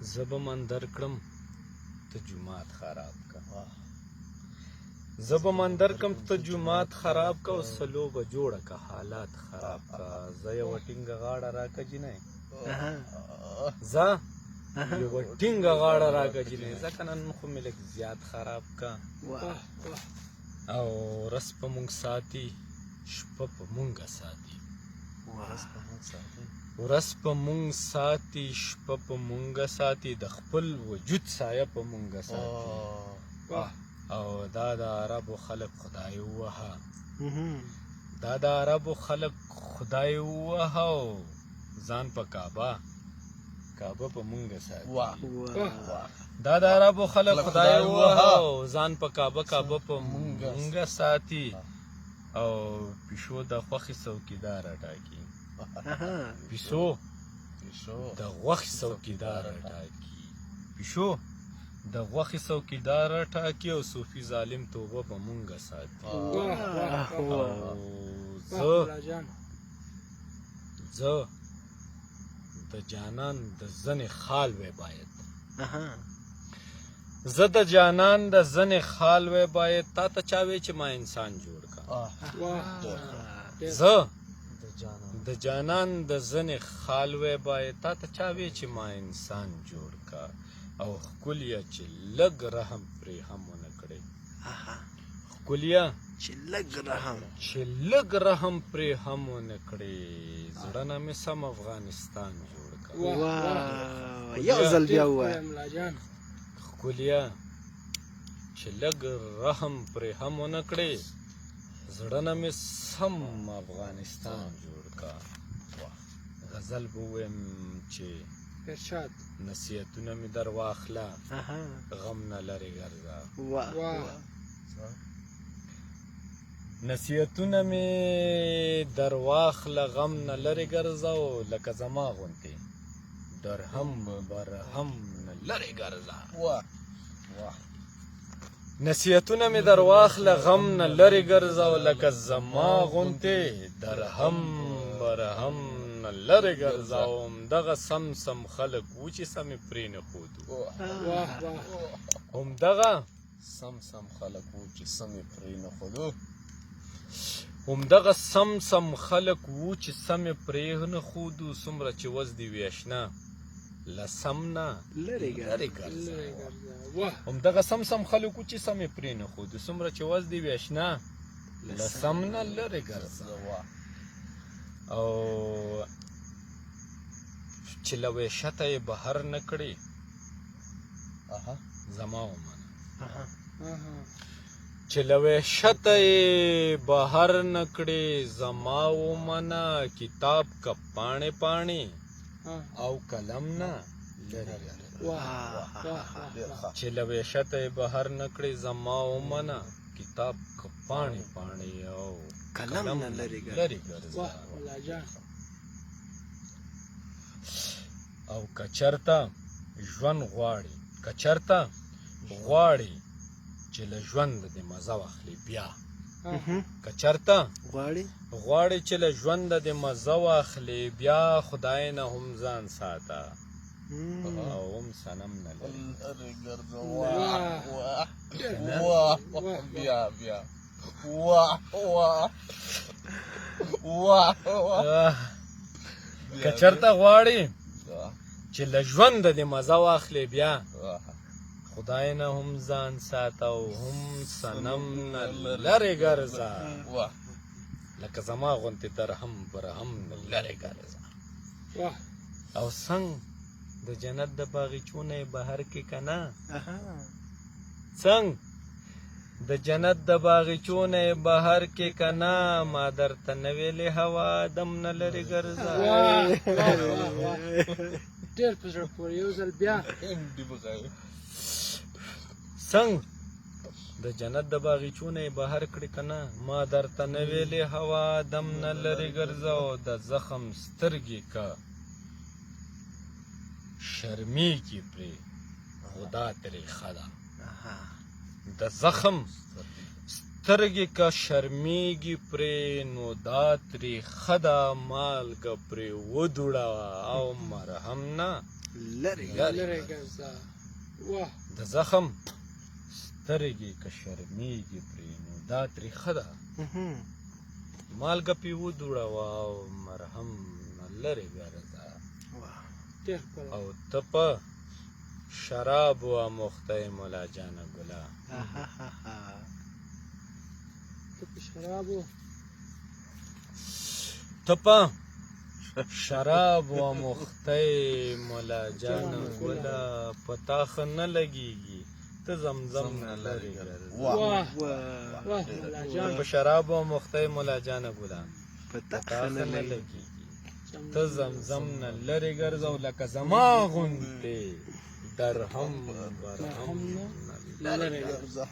زه به مندر کړم ته جومات خراب که زه به مندر کړم ته جومات خراب که او سلو به جوړه که حالات خراب که زه یوه ټینګه غاړه راکه جینۍ زه یوه ټینګه غاړه راکه جینۍ ځکه نن خو مې لږ زیات خراب که او ورځ په مونږ ساتي شپه په مونږه ساتي ورځ په مونږ ساتي شپه په مونږه ساتي د خپل وجود سایه په مونږه ساتي او دا د عربو خلق خدای ووهه دا د عربو خلق خدای ووهه او ځان په کعبه په مونږه ساتي دا د عربو خلق خدای ووهه او ځان په کعبه په مونږه ساتي او پیشو د خوښې څوکیداره ټاکي پیشو د غوښې څوکیداره ټاکي پیشو د غوښې څوکیداره ټاکي او صوفي ظالم توبه په مونږه ساتي زه د جانان د زنې خال وی باید زه د جانان د زنې خال وی باید تا ته چا وی چې ما انسان جوړ کا زه د جانان د زنې خال وی باید تا ته چا وی چې ما انسان جوړ کا او ښکلیه چې لږ رحم پرې هم ونه کړې ښکلیه چې لږ رحم پرې هم ونه کړې زړه نه مې سم افغانستان جوړ کا یو ځل بیا ووایه ښکلیه چې لږ رحم پرې هم ونه کړې زړه نه مې سم افغانستان جوړ کا غزل به ووایم چې نصیحتونه مې در واخله غم نه لرې ګرځه نصیحتونه مې در واخله غم نه لرې ګرځه او لکه زما غوندې درهم برهم نه لرې ګرځه نصیحتونه مې در واخله غم نه لرې ګرځه او لکه زما غوندې درهم برهم نه لرې ګرځه او همدغه سم خلک وو چې سمې پرې نه ښودو همدغه سم خلک وو چې سمې پرې نه ښودو همدغه سم خلک وو چې سمې پرې نه ښودو څومره چې وز دې وي اشنا له سم نه لرې ګرځه همدغه سم خلک وو چې سمې پرې نه ښودو څومره چې وز دې وي اشنا له سم نه لرې ګرځه او چې له وحشته یې بهر نه کړې زما ومنه چې له وحشته یې بهر نه کړې زما ومنه کتاب که پاڼې او قلم نه لرې چې له وحشته یې بهر نه کړې زما ومنه کتاب که پاڼې او قلم نه لرې ګرځه او کچرته ژوند غواړي چې له ژوند دې مزه واخلې بیا کچرته غواړي چې له ژوند دې مزه واخلې بیا خدای نه هم ځان ساته او هم صنم نه لرې ګرځه کچرته غواړي چې له ژوند دې مزه واخلې بیا خدای نه هم ځان ساته او هم صنم نه لرې ګرځه لکه زما غوندې درهم برهم نه لرې ګرځه او څنګ د جنت د باغچو نه بهر کې که نه څنګ د جنت د باغچو نه بهر کې که نه ما درته نه ویلې هوا دم نه لرې ګرځه ډېر په زړه پورې یو ځل بیا څنګ د جنت د باغچو نه بهر کړې که نه ما درته نه ویلې هوا دم نه لرې ګرځه او د زخم سترګې که شرمېږي پرې خدا ترې ښه ده د زخم سترګې که شرمېږي پرې نو دا ترې ښه ده مالګه پرې ودوړه او مرهم نه لري لري ګرځه. واه د زخم سترګې که شرمېږي پرې نو دا تریخه ده. مالګه پې ودوړوه او مرهم نه لرې ګرځه. ډېر ښکلی. او ته په شرابو اموخته یې ملا جانه ګله. ته په شرابو ته په شرابو اموخته یې ملا جانه ګله. په تا ښه نه لګېږي ته زمزم نه لرې ګرځه. واه واه ملا جان. په شرابو اموخته یې ملا جانه ګله. په په تا تا ښه ښه نه نه لګي. لګېږي ته زمزم نه لرې ګرځه. او لکه زما غوندې درهم برهم مرهم نه نه لرې ګرځه.